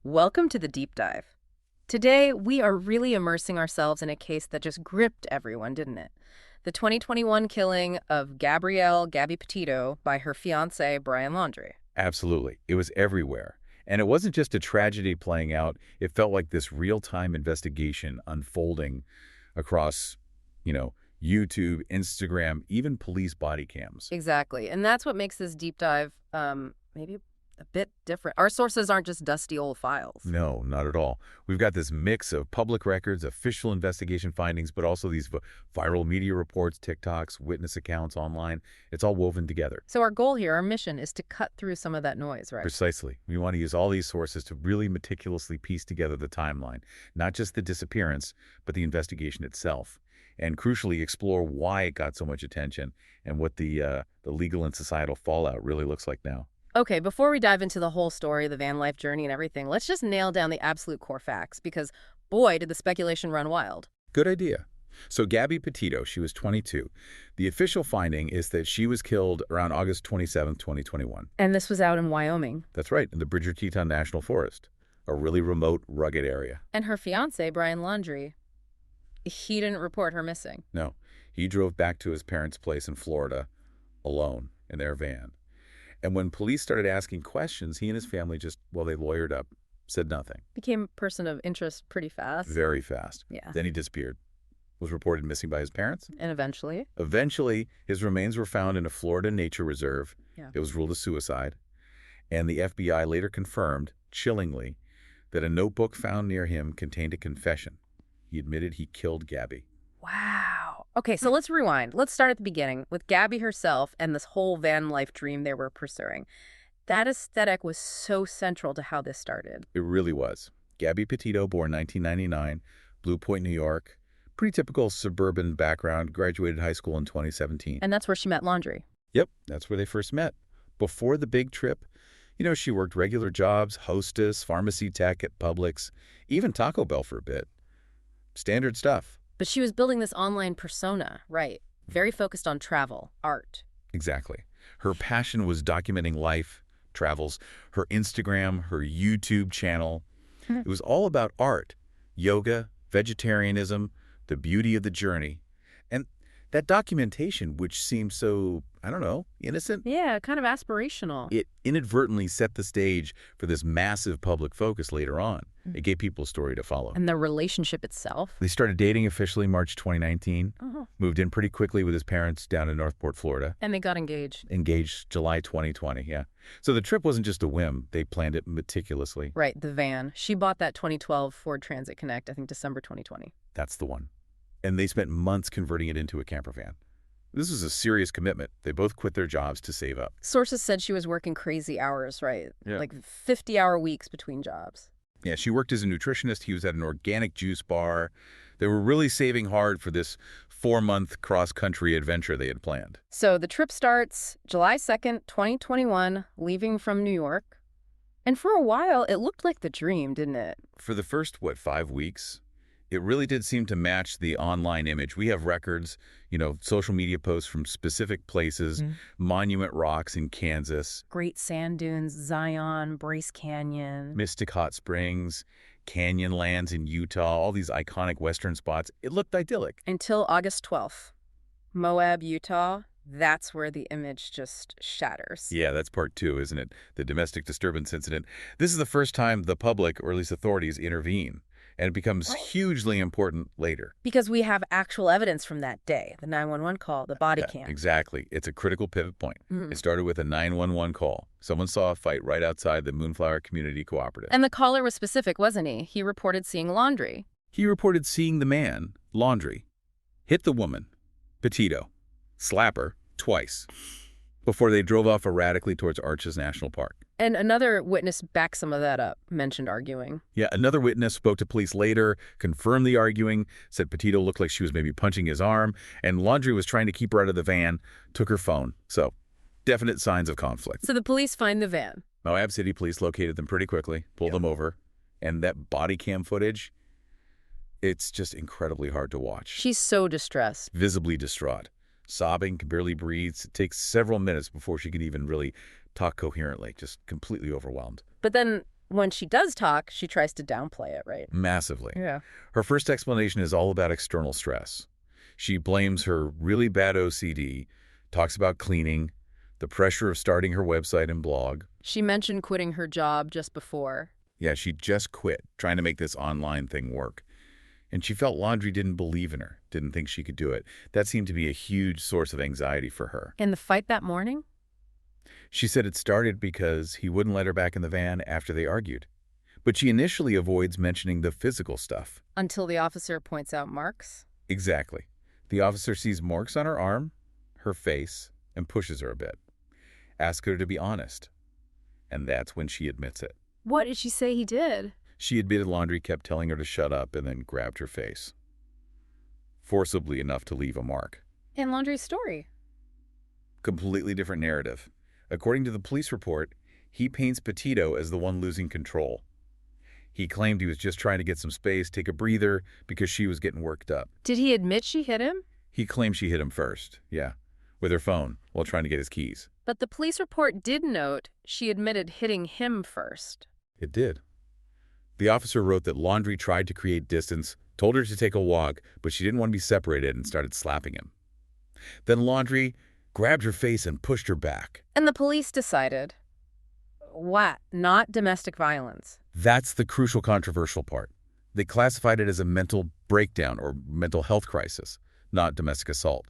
Welcome to the deep dive. Today, we are really immersing ourselves in a case that just gripped everyone, didn't it? The 2021 killing of Gabby Petito by her fiancé, Brian Laundrie. Absolutely. It was everywhere. And it wasn't just a tragedy playing out. It felt like this real-time investigation unfolding across, YouTube, Instagram, even police body cams. Exactly. And that's what makes this deep dive maybe a bit different. Our sources aren't just dusty old files. No, not at all. We've got this mix of public records, official investigation findings, but also these viral media reports, TikToks, witness accounts online. It's all woven together. So our goal here, our mission, is to cut through some of that noise, right? Precisely. We want to use all these sources to really meticulously piece together the timeline, not just the disappearance, but the investigation itself, and crucially explore why it got so much attention and what the legal and societal fallout really looks like now. Okay, before we dive into the whole story, the van life journey and everything, let's just nail down the absolute core facts, because boy, did the speculation run wild. Good idea. So Gabby Petito, she was 22. The official finding is that she was killed around August 27, 2021. And this was out in Wyoming. That's right, in the Bridger Teton National Forest, a really remote, rugged area. And her fiancé, Brian Laundrie, he didn't report her missing. No, he drove back to his parents' place in Florida alone in their van. And when police started asking questions, he and his family they lawyered up, said nothing. Became a person of interest pretty fast. Very fast. Yeah. Then he disappeared. Was reported missing by his parents. And eventually? Eventually, his remains were found in a Florida nature reserve. Yeah. It was ruled a suicide. And the FBI later confirmed, chillingly, that a notebook found near him contained a confession. He admitted he killed Gabby. Wow. Okay, so let's rewind. Let's start at the beginning with Gabby herself and this whole van life dream they were pursuing. That aesthetic was so central to how this started. It really was. Gabby Petito, born 1999, Blue Point, New York. Pretty typical suburban background, graduated high school in 2017. And that's where she met Laundrie. Yep, that's where they first met. Before the big trip, she worked regular jobs, hostess, pharmacy tech at Publix, even Taco Bell for a bit. Standard stuff. But she was building this online persona, right? Very focused on travel, art. Exactly. Her passion was documenting life, travels, her Instagram, her YouTube channel. It was all about art, yoga, vegetarianism, the beauty of the journey. And that documentation, which seemed so, innocent. Yeah, kind of aspirational. It inadvertently set the stage for this massive public focus later on. It gave people a story to follow. And the relationship itself? They started dating officially March 2019, Uh-huh. moved in pretty quickly with his parents down in Northport, Florida. And they got engaged. Engaged July 2020, yeah. So the trip wasn't just a whim. They planned it meticulously. Right, the van. She bought that 2012 Ford Transit Connect, I think December 2020. That's the one. And they spent months converting it into a camper van. This was a serious commitment. They both quit their jobs to save up. Sources said she was working crazy hours, right? Yeah. Like 50-hour weeks between jobs. Yeah, she worked as a nutritionist. He was at an organic juice bar. They were really saving hard for this 4-month cross-country adventure they had planned. So the trip starts July 2nd, 2021, leaving from New York. And for a while, it looked like the dream, didn't it? For the first, 5 weeks, it really did seem to match the online image. We have records, social media posts from specific places, Monument Rocks in Kansas, Great sand dunes, Zion, Bryce Canyon. Mystic Hot Springs, Canyonlands in Utah, all these iconic Western spots. It looked idyllic. Until August 12th. Moab, Utah. That's where the image just shatters. Yeah, that's part 2, isn't it? The domestic disturbance incident. This is the first time the public, or at least authorities, intervene. And it becomes hugely important later. Because we have actual evidence from that day, the 911 call, the body cam. Exactly. It's a critical pivot point. It started with a 911 call. Someone saw a fight right outside the Moonflower Community Cooperative. And the caller was specific, wasn't he? He reported seeing Laundrie. He reported seeing the man, Laundrie, hit the woman, Petito, slap her twice, before they drove off erratically towards Arches National Park. And another witness backed some of that up, mentioned arguing. Yeah, another witness spoke to police later, confirmed the arguing, said Petito looked like she was maybe punching his arm, and Laundrie was trying to keep her out of the van, took her phone. So, definite signs of conflict. So the police find the van. Moab City police located them pretty quickly, pulled them over, and that body cam footage, it's just incredibly hard to watch. She's so distressed. Visibly distraught. Sobbing, can barely breathe. It takes several minutes before she can even really talk coherently, just completely overwhelmed. But then when she does talk, she tries to downplay it, right? Massively. Yeah. Her first explanation is all about external stress. She blames her really bad OCD, talks about cleaning, the pressure of starting her website and blog. She mentioned quitting her job just before. Yeah, she just quit, trying to make this online thing work. And she felt Laundrie didn't believe in her, didn't think she could do it. That seemed to be a huge source of anxiety for her. In the fight that morning? She said it started because he wouldn't let her back in the van after they argued. But she initially avoids mentioning the physical stuff. Until the officer points out marks? Exactly. The officer sees marks on her arm, her face, and pushes her a bit. Asks her to be honest. And that's when she admits it. What did she say he did? She admitted Laundrie kept telling her to shut up and then grabbed her face. Forcibly enough to leave a mark. In Laundrie's story. Completely different narrative. According to the police report, he paints Petito as the one losing control. He claimed he was just trying to get some space, take a breather, because she was getting worked up. Did he admit she hit him? He claimed she hit him first, yeah, with her phone while trying to get his keys. But the police report did note she admitted hitting him first. It did. The officer wrote that Laundrie tried to create distance, told her to take a walk, but she didn't want to be separated and started slapping him. Then Laundrie grabbed her face and pushed her back. And the police decided, what? Not domestic violence. That's the crucial controversial part. They classified it as a mental breakdown or mental health crisis, not domestic assault.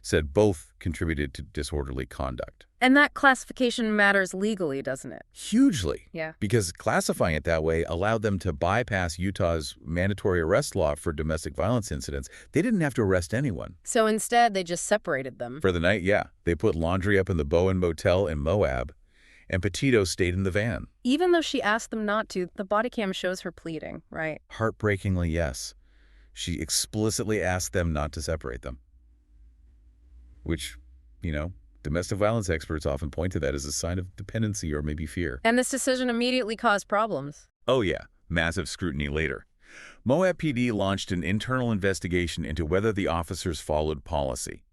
Said both contributed to disorderly conduct. And that classification matters legally, doesn't it? Hugely. Yeah. Because classifying it that way allowed them to bypass Utah's mandatory arrest law for domestic violence incidents. They didn't have to arrest anyone. So instead, they just separated them. For the night, yeah. They put Laundrie up in the Bowen Motel in Moab, and Petito stayed in the van. Even though she asked them not to, the body cam shows her pleading, right? Heartbreakingly, yes. She explicitly asked them not to separate them. Which, domestic violence experts often point to that as a sign of dependency or maybe fear. And this decision immediately caused problems. Oh yeah, massive scrutiny later. Moab PD launched an internal investigation into whether the officers followed policy.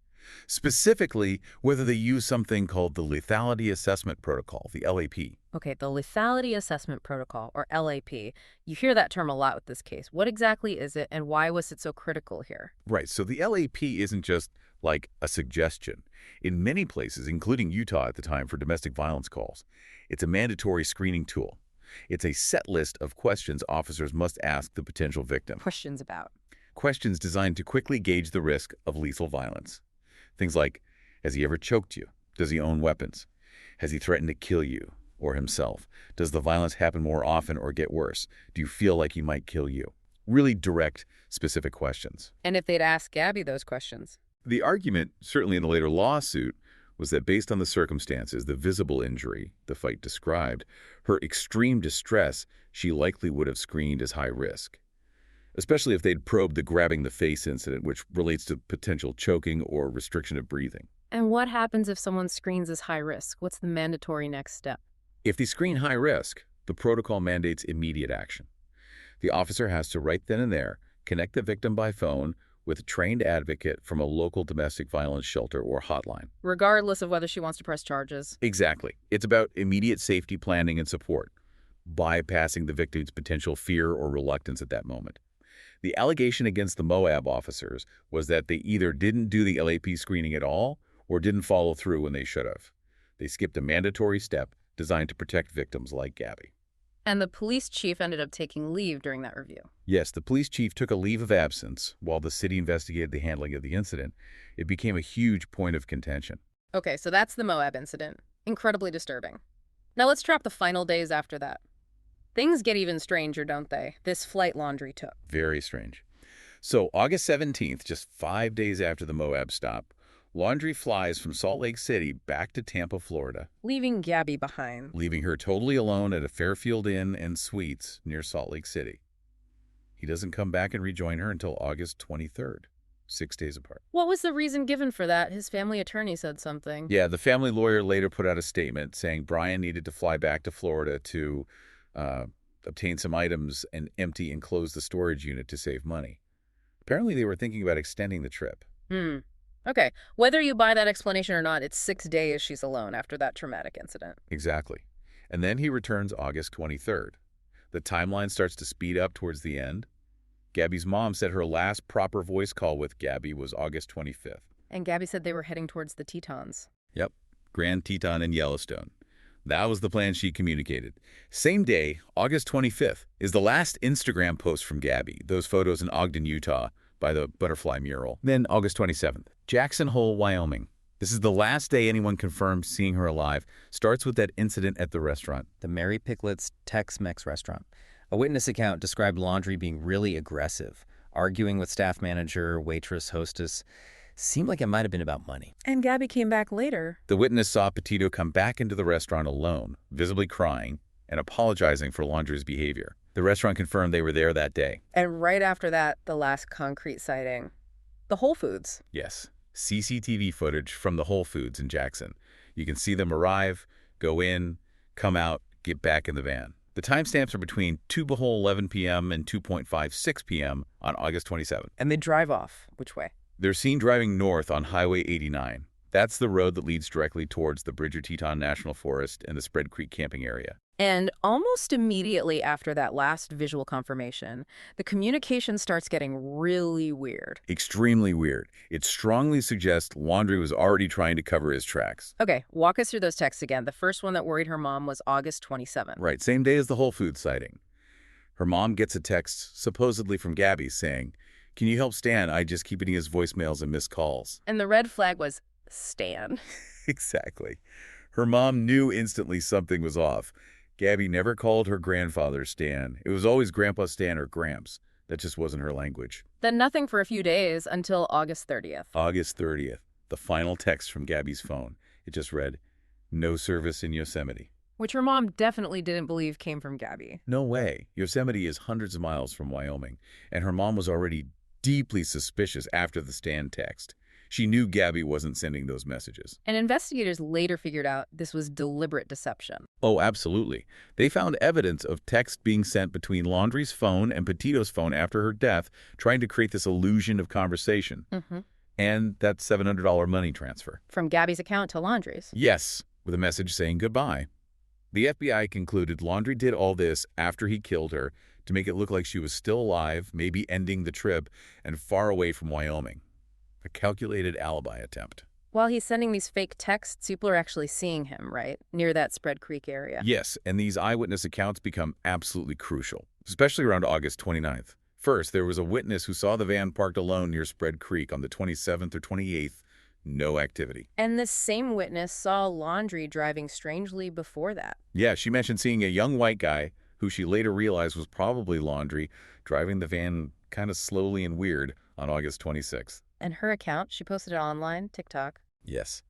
Specifically, whether they used something called the Lethality Assessment Protocol, the LAP. Okay, the Lethality Assessment Protocol, or LAP. You hear that term a lot with this case. What exactly is it, and why was it so critical here? Right, so the LAP isn't just like a suggestion. In many places, including Utah at the time for domestic violence calls, it's a mandatory screening tool. It's a set list of questions officers must ask the potential victim. Questions about? Questions designed to quickly gauge the risk of lethal violence. Things like, has he ever choked you? Does he own weapons? Has he threatened to kill you or himself? Does the violence happen more often or get worse? Do you feel like he might kill you? Really direct, specific questions. And if they'd ask Gabby those questions? The argument, certainly in the later lawsuit, was that based on the circumstances, the visible injury the fight described, her extreme distress, she likely would have screened as high risk. Especially if they'd probed the grabbing the face incident, which relates to potential choking or restriction of breathing. And what happens if someone screens as high risk? What's the mandatory next step? If they screen high risk, the protocol mandates immediate action. The officer has to right then and there connect the victim by phone with a trained advocate from a local domestic violence shelter or hotline. Regardless of whether she wants to press charges. Exactly. It's about immediate safety planning and support, bypassing the victim's potential fear or reluctance at that moment. The allegation against the Moab officers was that they either didn't do the LAP screening at all or didn't follow through when they should have. They skipped a mandatory step designed to protect victims like Gabby. And the police chief ended up taking leave during that review. Yes, the police chief took a leave of absence while the city investigated the handling of the incident. It became a huge point of contention. Okay, so that's the Moab incident. Incredibly disturbing. Now let's trap the final days after that. Things get even stranger, don't they? This flight Laundrie took. Very strange. So August 17th, just 5 days after the Moab stop, Laundrie flies from Salt Lake City back to Tampa, Florida. Leaving Gabby behind. Leaving her totally alone at a Fairfield Inn and Suites near Salt Lake City. He doesn't come back and rejoin her until August 23rd, 6 days apart. What was the reason given for that? His family attorney said something. Yeah, the family lawyer later put out a statement saying Brian needed to fly back to Florida to obtain some items and empty and close the storage unit to save money. Apparently they were thinking about extending the trip. Okay, whether you buy that explanation or not, it's 6 days she's alone after that traumatic incident. Exactly. And then he returns August 23rd. The timeline starts to speed up towards the end. Gabby's mom said her last proper voice call with Gabby was August 25th. And Gabby said they were heading towards the Tetons. Yep, Grand Teton in Yellowstone. That was the plan she communicated. Same day, August 25th, is the last Instagram post from Gabby, those photos in Ogden, Utah, by the butterfly mural. Then August 27th, Jackson Hole, Wyoming. This is the last day anyone confirmed seeing her alive. Starts with that incident at the restaurant. The Mary Picklett's Tex-Mex restaurant. A witness account described Laundrie being really aggressive, arguing with staff manager, waitress, hostess. Seemed like it might have been about money. And Gabby came back later. The witness saw Petito come back into the restaurant alone, visibly crying and apologizing for Laundrie's behavior. The restaurant confirmed they were there that day. And right after that, the last concrete sighting. The Whole Foods. Yes, CCTV footage from the Whole Foods in Jackson. You can see them arrive, go in, come out, get back in the van. The timestamps are between 2:11 p.m. and 2:56 p.m. on August 27th. And they drive off. Which way? They're seen driving north on Highway 89. That's the road that leads directly towards the Bridger Teton National Forest and the Spread Creek camping area. And almost immediately after that last visual confirmation, the communication starts getting really weird. Extremely weird. It strongly suggests Laundrie was already trying to cover his tracks. Okay, walk us through those texts again. The first one that worried her mom was August 27th. Right, same day as the Whole Foods sighting. Her mom gets a text, supposedly from Gabby, saying, "Can you help Stan? I just keep getting his voicemails and missed calls." And the red flag was Stan. Exactly. Her mom knew instantly something was off. Gabby never called her grandfather Stan. It was always Grandpa Stan or Gramps. That just wasn't her language. Then nothing for a few days until August 30th. August 30th, the final text from Gabby's phone. It just read, "No service in Yosemite." Which her mom definitely didn't believe came from Gabby. No way. Yosemite is hundreds of miles from Wyoming, and her mom was already deeply suspicious after the Stan text. She knew Gabby wasn't sending those messages. And investigators later figured out this was deliberate deception. Oh, absolutely. They found evidence of text being sent between Laundrie's phone and Petito's phone after her death, trying to create this illusion of conversation. And that $700 money transfer. From Gabby's account to Laundrie's. Yes, with a message saying goodbye. The FBI concluded Laundrie did all this after he killed her to make it look like she was still alive, maybe ending the trip, and far away from Wyoming. A calculated alibi attempt. While he's sending these fake texts, people are actually seeing him, right? Near that Spread Creek area. Yes, and these eyewitness accounts become absolutely crucial, especially around August 29th. First, there was a witness who saw the van parked alone near Spread Creek on the 27th or 28th. No activity. And this same witness saw Laundrie driving strangely before that. Yeah, she mentioned seeing a young white guy, who she later realized was probably Laundrie, driving the van kind of slowly and weird on August 26th. And her account, she posted it online, TikTok. Yes.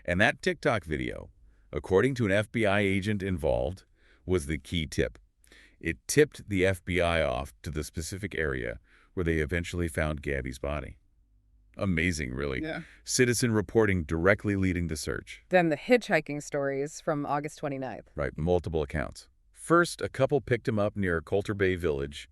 And that TikTok video, according to an FBI agent involved, was the key tip. It tipped the FBI off to the specific area where they eventually found Gabby's body. Amazing, really. Yeah. Citizen reporting directly leading the search. Then the hitchhiking stories from August 29th. Right, multiple accounts. First, a couple picked him up near Coulter Bay Village.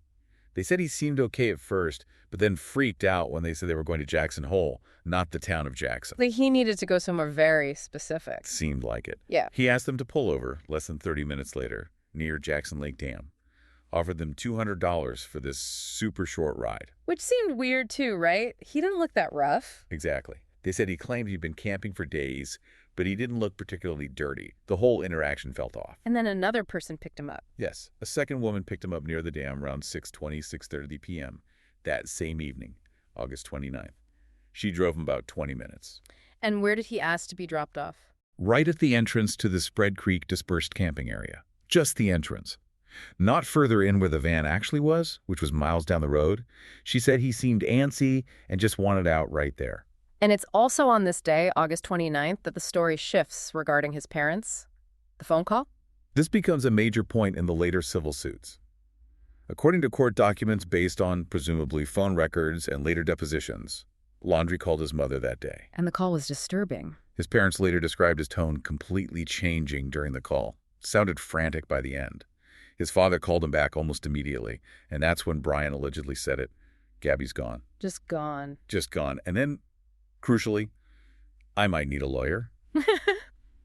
They said he seemed okay at first, but then freaked out when they said they were going to Jackson Hole, not the town of Jackson. Like he needed to go somewhere very specific. Seemed like it. Yeah. He asked them to pull over less than 30 minutes later, near Jackson Lake Dam. Offered them $200 for this super short ride. Which seemed weird too, right? He didn't look that rough. Exactly. They said he claimed he'd been camping for days, but he didn't look particularly dirty. The whole interaction felt off. And then another person picked him up. Yes, a second woman picked him up near the dam around 6:30 p.m. that same evening, August 29th. She drove him about 20 minutes. And where did he ask to be dropped off? Right at the entrance to the Spread Creek dispersed camping area. Just the entrance. Not further in where the van actually was, which was miles down the road. She said he seemed antsy and just wanted out right there. And it's also on this day, August 29th, that the story shifts regarding his parents. The phone call? This becomes a major point in the later civil suits. According to court documents based on, presumably, phone records and later depositions, Laundrie called his mother that day. And the call was disturbing. His parents later described his tone completely changing during the call. It sounded frantic by the end. His father called him back almost immediately, and that's when Brian allegedly said it. Gabby's gone. Just gone. Just gone. And then, crucially, I might need a lawyer.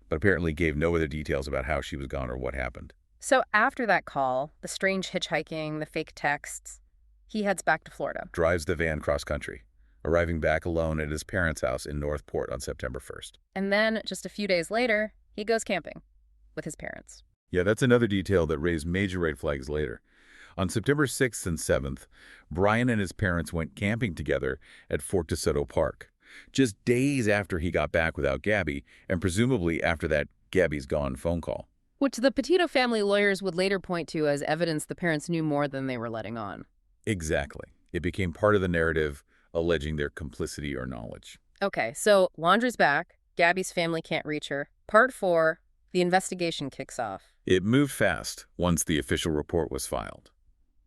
but apparently gave no other details about how she was gone or what happened. So after that call, the strange hitchhiking, the fake texts, he heads back to Florida. Drives the van cross-country, arriving back alone at his parents' house in Northport on September 1st. And then, just a few days later, he goes camping with his parents. Yeah, that's another detail that raised major red flags later. On September 6th and 7th, Brian and his parents went camping together at Fort DeSoto Park, just days after he got back without Gabby, and presumably after that Gabby's gone phone call. Which the Petito family lawyers would later point to as evidence the parents knew more than they were letting on. Exactly. It became part of the narrative, alleging their complicity or knowledge. Okay, so Laundrie's back. Gabby's family can't reach her. Part 4, the investigation kicks off. It moved fast once the official report was filed.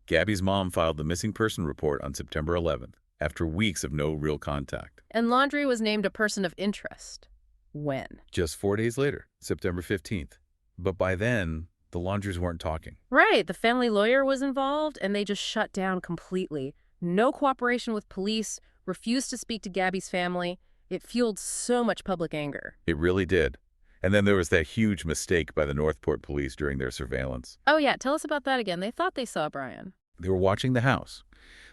Gabby's mom filed the missing person report on September 11th, after weeks of no real contact. And Laundrie was named a person of interest. When? Just 4 days later, September 15th. But by then, the Laundries weren't talking. Right, the family lawyer was involved, and they just shut down completely. No cooperation with police, refused to speak to Gabby's family. It fueled so much public anger. It really did. And then there was that huge mistake by the Northport police during their surveillance. Oh yeah, tell us about that again. They thought they saw Brian. They were watching the house.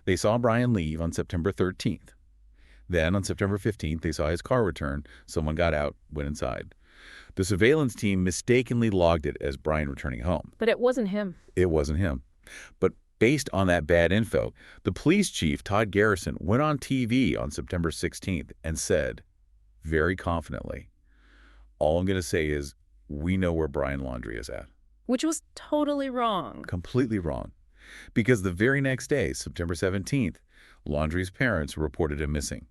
They saw Brian leave on September 13th. Then, on September 15th, they saw his car return. Someone got out, went inside. The surveillance team mistakenly logged it as Brian returning home. But it wasn't him. It wasn't him. But based on that bad info, the police chief, Todd Garrison, went on TV on September 16th and said, very confidently, all I'm going to say is, we know where Brian Laundrie is at. Which was totally wrong. Completely wrong. Because the very next day, September 17th, Laundrie's parents reported him missing.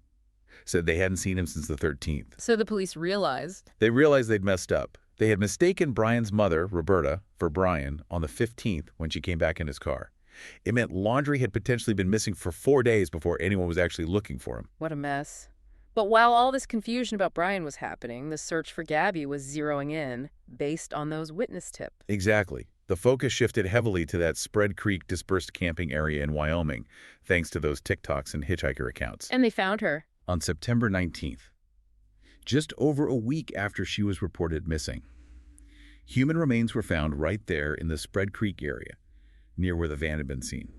Said they hadn't seen him since the 13th. So the police realized. They realized they'd messed up. They had mistaken Brian's mother, Roberta, for Brian on the 15th when she came back in his car. It meant Laundrie had potentially been missing for 4 days before anyone was actually looking for him. What a mess. But while all this confusion about Brian was happening, the search for Gabby was zeroing in based on those witness tips. Exactly. The focus shifted heavily to that Spread Creek dispersed camping area in Wyoming, thanks to those TikToks and hitchhiker accounts. And they found her. On September 19th, just over a week after she was reported missing, human remains were found right there in the Spread Creek area, near where the van had been seen.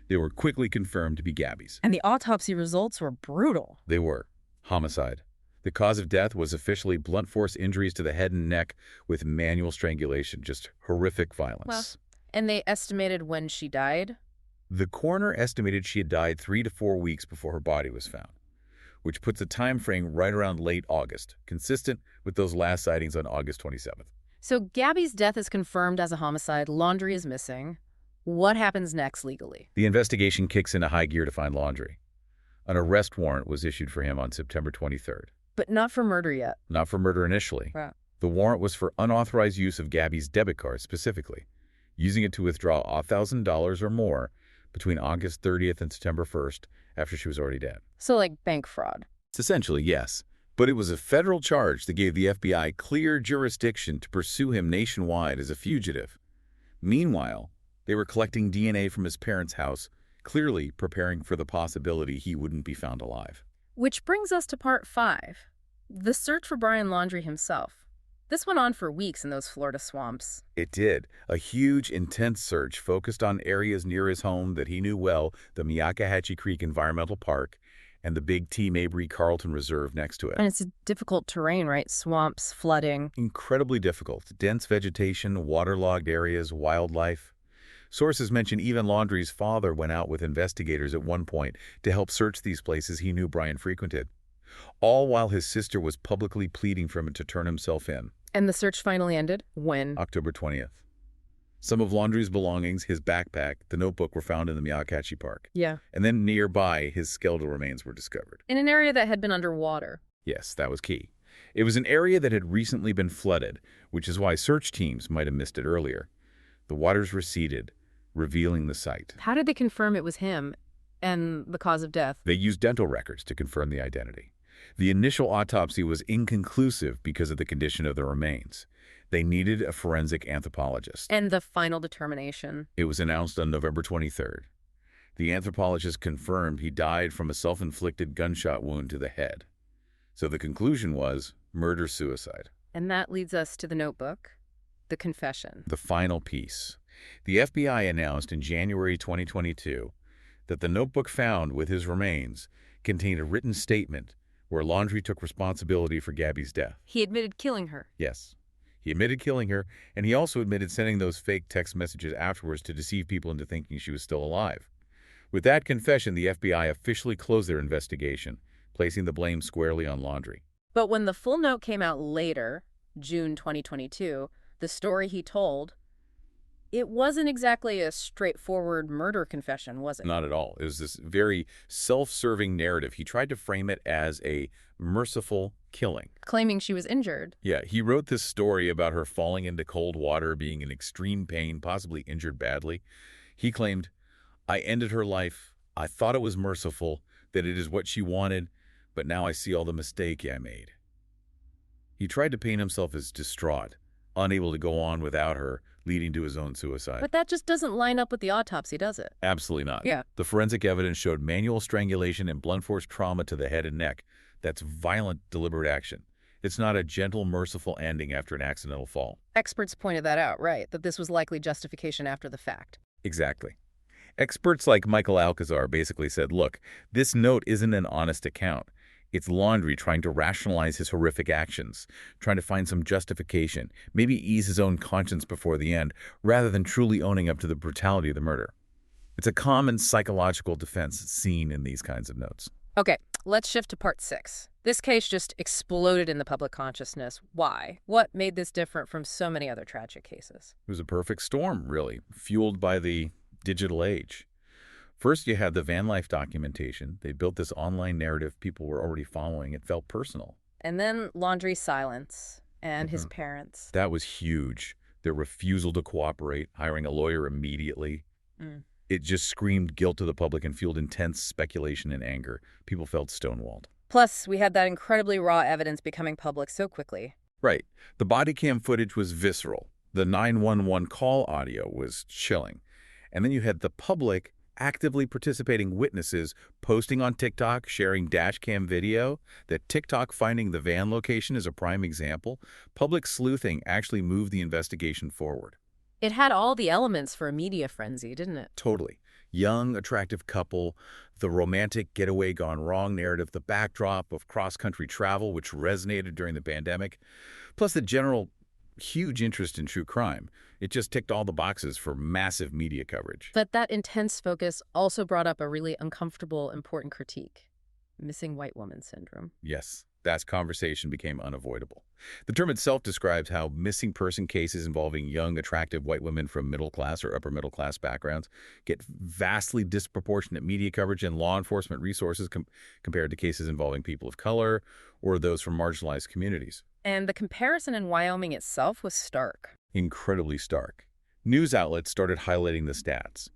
They were quickly confirmed to be Gabby's. And the autopsy results were brutal. They were. Homicide. The cause of death was officially blunt force injuries to the head and neck with manual strangulation, just horrific violence. Well, and they estimated when she died? The coroner estimated she had died 3 to 4 weeks before her body was found, which puts a time frame right around late August, consistent with those last sightings on August 27th. So Gabby's death is confirmed as a homicide. Laundrie is missing. What happens next legally? The investigation kicks into high gear to find Laundrie. An arrest warrant was issued for him on September 23rd. But not for murder yet. Not for murder initially. Wow. The warrant was for unauthorized use of Gabby's debit card specifically, using it to withdraw $1,000 or more between August 30th and September 1st after she was already dead. So like bank fraud. It's essentially, yes. But it was a federal charge that gave the FBI clear jurisdiction to pursue him nationwide as a fugitive. Meanwhile, they were collecting DNA from his parents' house, clearly preparing for the possibility he wouldn't be found alive. Which brings us to part 5, the search for Brian Laundrie himself. This went on for weeks in those Florida swamps. It did. A huge, intense search focused on areas near his home that he knew well, the Myakkahatchee Creek Environmental Park and the Big T. Mabry Carlton Reserve next to it. And it's a difficult terrain, right? Swamps, flooding. Incredibly difficult. Dense vegetation, waterlogged areas, wildlife. Sources mention even Laundrie's father went out with investigators at one point to help search these places he knew Brian frequented, all while his sister was publicly pleading for him to turn himself in. And the search finally ended? When? October 20th. Some of Laundrie's belongings, his backpack, the notebook were found in the Myakkahatchee Park. Yeah. And then nearby, his skeletal remains were discovered. In an area that had been underwater. Yes, that was key. It was an area that had recently been flooded, which is why search teams might have missed it earlier. The waters receded, revealing the site. How did they confirm it was him and the cause of death? They used dental records to confirm the identity. The initial autopsy was inconclusive because of the condition of the remains. They needed a forensic anthropologist. And the final determination? It was announced on November 23rd. The anthropologist confirmed he died from a self-inflicted gunshot wound to the head. So the conclusion was murder-suicide. And that leads us to the notebook, the confession. The final piece. The FBI announced in January 2022 that the notebook found with his remains contained a written statement where Laundrie took responsibility for Gabby's death. He admitted killing her. Yes. He admitted killing her, and he also admitted sending those fake text messages afterwards to deceive people into thinking she was still alive. With that confession, the FBI officially closed their investigation, placing the blame squarely on Laundrie. But when the full note came out later, June 2022, the story he told, it wasn't exactly a straightforward murder confession, was it? Not at all. It was this very self-serving narrative. He tried to frame it as a merciful killing. Claiming she was injured. Yeah, he wrote this story about her falling into cold water, being in extreme pain, possibly injured badly. He claimed, "I ended her life. I thought it was merciful, that it is what she wanted, but now I see all the mistake I made." He tried to paint himself as distraught, unable to go on without her, leading to his own suicide. But that just doesn't line up with the autopsy, does it? Absolutely not. Yeah. The forensic evidence showed manual strangulation and blunt force trauma to the head and neck. That's violent, deliberate action. It's not a gentle, merciful ending after an accidental fall. Experts pointed that out, right? That this was likely justification after the fact. Exactly. Experts like Michael Alcazar basically said, look, this note isn't an honest account. It's Laundrie trying to rationalize his horrific actions, trying to find some justification, maybe ease his own conscience before the end, rather than truly owning up to the brutality of the murder. It's a common psychological defense seen in these kinds of notes. Okay, let's shift to part 6. This case just exploded in the public consciousness. Why? What made this different from so many other tragic cases? It was a perfect storm, really, fueled by the digital age. First, you had the van life documentation. They built this online narrative people were already following. It felt personal. And then Laundrie's silence and his parents. That was huge. Their refusal to cooperate, hiring a lawyer immediately. It just screamed guilt to the public and fueled intense speculation and anger. People felt stonewalled. Plus, we had that incredibly raw evidence becoming public so quickly. Right. The body cam footage was visceral. The 911 call audio was chilling. And then you had the public actively participating witnesses posting on TikTok, sharing dash cam video. That TikTok finding the van location is a prime example. Public sleuthing actually moved the investigation forward. It had all the elements for a media frenzy, didn't it? Totally. Young, attractive couple, the romantic getaway gone wrong narrative, the backdrop of cross-country travel, which resonated during the pandemic, plus the general huge interest in true crime. It just ticked all the boxes for massive media coverage. But that intense focus also brought up a really uncomfortable, important critique. Missing white woman syndrome. Yes, that conversation became unavoidable. The term itself describes how missing person cases involving young, attractive white women from middle-class or upper-middle-class backgrounds get vastly disproportionate media coverage and law enforcement resources compared to cases involving people of color or those from marginalized communities. And the comparison in Wyoming itself was stark. Incredibly stark. News outlets started highlighting the stats.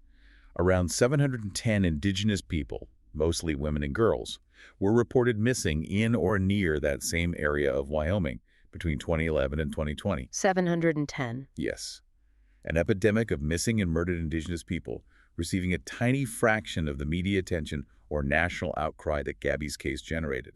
Around 710 indigenous people, mostly women and girls, were reported missing in or near that same area of Wyoming between 2011 and 2020. 710. Yes. An epidemic of missing and murdered indigenous people receiving a tiny fraction of the media attention or national outcry that Gabby's case generated.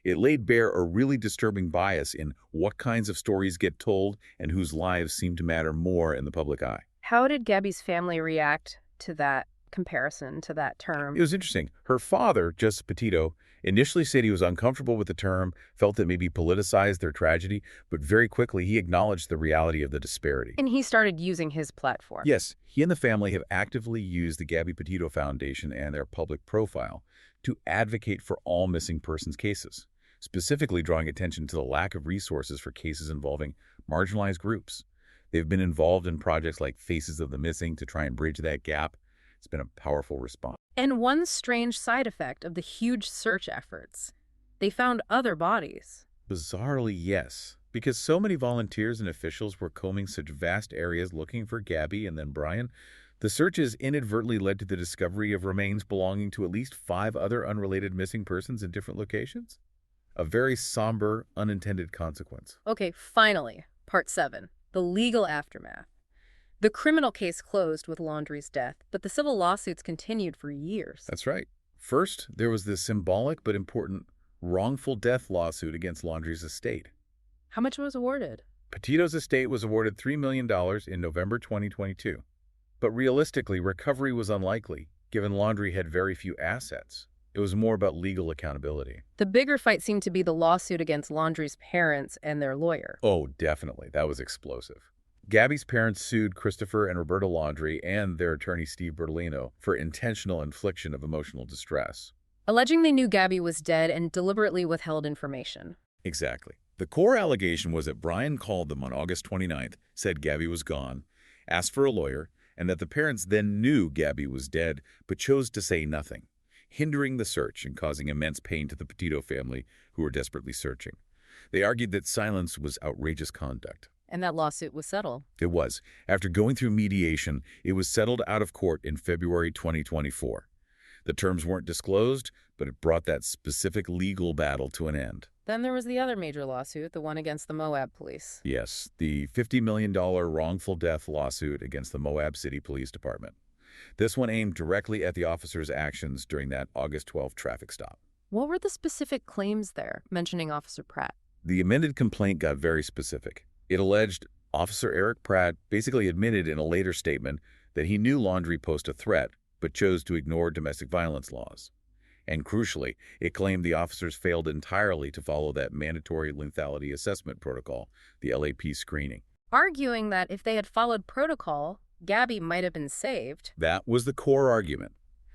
It laid bare a really disturbing bias in what kinds of stories get told and whose lives seem to matter more in the public eye. How did Gabby's family react to that comparison, to that term? It was interesting. Her father, Joseph Petito, initially said he was uncomfortable with the term, felt it maybe politicized their tragedy, but very quickly he acknowledged the reality of the disparity. And he started using his platform. Yes, he and the family have actively used the Gabby Petito Foundation and their public profile to advocate for all missing persons cases, specifically drawing attention to the lack of resources for cases involving marginalized groups. They've been involved in projects like Faces of the Missing to try and bridge that gap. It's been a powerful response. And one strange side effect of the huge search efforts, they found other bodies. Bizarrely, yes. Because so many volunteers and officials were combing such vast areas looking for Gabby and then Brian, the searches inadvertently led to the discovery of remains belonging to at least 5 other unrelated missing persons in different locations. A very somber, unintended consequence. Okay, finally, part 7, the legal aftermath. The criminal case closed with Laundrie's death, but the civil lawsuits continued for years. That's right. First, there was this symbolic but important wrongful death lawsuit against Laundrie's estate. How much was awarded? Petito's estate was awarded $3 million in November 2022. But realistically, recovery was unlikely, given Laundrie had very few assets. It was more about legal accountability. The bigger fight seemed to be the lawsuit against Laundrie's parents and their lawyer. Oh, definitely. That was explosive. Gabby's parents sued Christopher and Roberta Laundrie and their attorney Steve Bertolino for intentional infliction of emotional distress. Alleging they knew Gabby was dead and deliberately withheld information. Exactly. The core allegation was that Brian called them on August 29th, said Gabby was gone, asked for a lawyer, and that the parents then knew Gabby was dead but chose to say nothing, hindering the search and causing immense pain to the Petito family, who were desperately searching. They argued that silence was outrageous conduct. And that lawsuit was settled. It was. After going through mediation, it was settled out of court in February 2024. The terms weren't disclosed, but it brought that specific legal battle to an end. Then there was the other major lawsuit, the one against the Moab police. Yes, the $50 million wrongful death lawsuit against the Moab City Police Department. This one aimed directly at the officers' actions during that August 12th traffic stop. What were the specific claims there, mentioning Officer Pratt? The amended complaint got very specific. It alleged Officer Eric Pratt basically admitted in a later statement that he knew Laundrie posed a threat, but chose to ignore domestic violence laws. And crucially, it claimed the officers failed entirely to follow that mandatory lethality assessment protocol, the LAP screening. Arguing that if they had followed protocol, Gabby might have been saved. That was the core argument,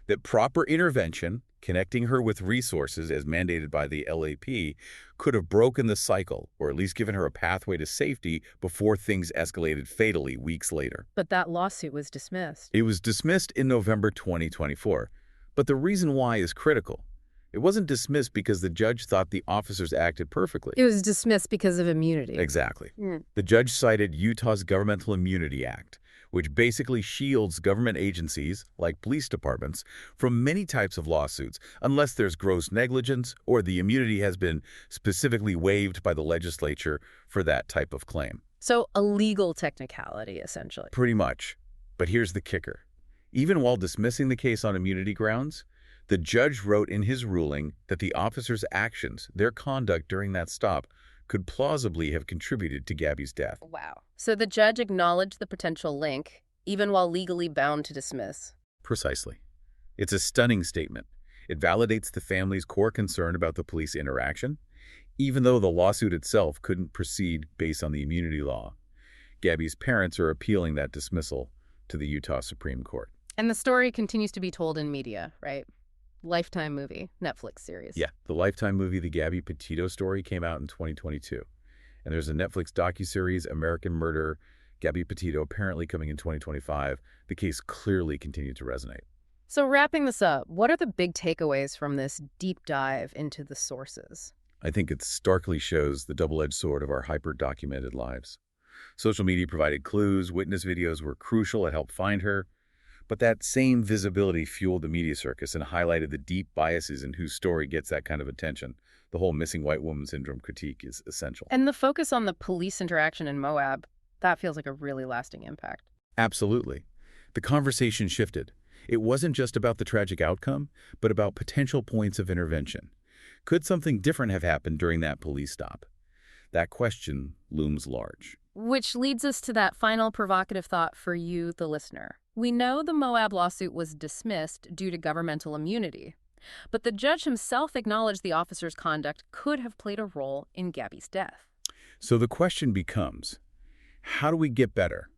that proper intervention, connecting her with resources as mandated by the LAP, could have broken the cycle, or at least given her a pathway to safety before things escalated fatally weeks later. But that lawsuit was dismissed. It was dismissed in November 2024. But the reason why is critical. It wasn't dismissed because the judge thought the officers acted perfectly. It was dismissed because of immunity. Exactly. The judge cited Utah's Governmental Immunity Act, which basically shields government agencies, like police departments, from many types of lawsuits, unless there's gross negligence or the immunity has been specifically waived by the legislature for that type of claim. So a legal technicality, essentially. Pretty much. But here's the kicker. Even while dismissing the case on immunity grounds, the judge wrote in his ruling that the officers' actions, their conduct during that stop, could plausibly have contributed to Gabby's death. Wow. So the judge acknowledged the potential link, even while legally bound to dismiss. Precisely. It's a stunning statement. It validates the family's core concern about the police interaction, even though the lawsuit itself couldn't proceed based on the immunity law. Gabby's parents are appealing that dismissal to the Utah Supreme Court. And the story continues to be told in media, right? Lifetime movie, Netflix series. Yeah, the Lifetime movie The Gabby Petito Story came out in 2022. And there's a Netflix docuseries, American Murder, Gabby Petito, apparently coming in 2025. The case clearly continued to resonate. So wrapping this up, what are the big takeaways from this deep dive into the sources? I think it starkly shows the double-edged sword of our hyper-documented lives. Social media provided clues, witness videos were crucial, it helped find her. But that same visibility fueled the media circus and highlighted the deep biases in whose story gets that kind of attention. The whole missing white woman syndrome critique is essential. And the focus on the police interaction in Moab, that feels like a really lasting impact. Absolutely. The conversation shifted. It wasn't just about the tragic outcome, but about potential points of intervention. Could something different have happened during that police stop? That question looms large. Which leads us to that final provocative thought for you, the listener. We know the Moab lawsuit was dismissed due to governmental immunity, but the judge himself acknowledged the officer's conduct could have played a role in Gabby's death. So the question becomes, how do we get better?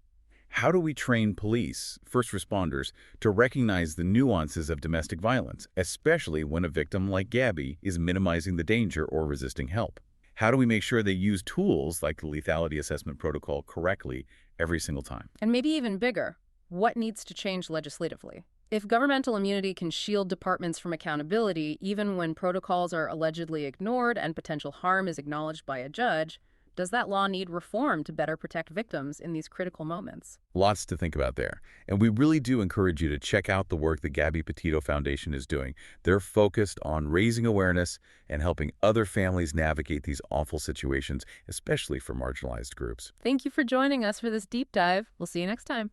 How do we train police, first responders, to recognize the nuances of domestic violence, especially when a victim like Gabby is minimizing the danger or resisting help? How do we make sure they use tools like the lethality assessment protocol correctly every single time? And maybe even bigger, what needs to change legislatively? If governmental immunity can shield departments from accountability even when protocols are allegedly ignored and potential harm is acknowledged by a judge, does that law need reform to better protect victims in these critical moments? Lots to think about there. And we really do encourage you to check out the work the Gabby Petito Foundation is doing. They're focused on raising awareness and helping other families navigate these awful situations, especially for marginalized groups. Thank you for joining us for this deep dive. We'll see you next time.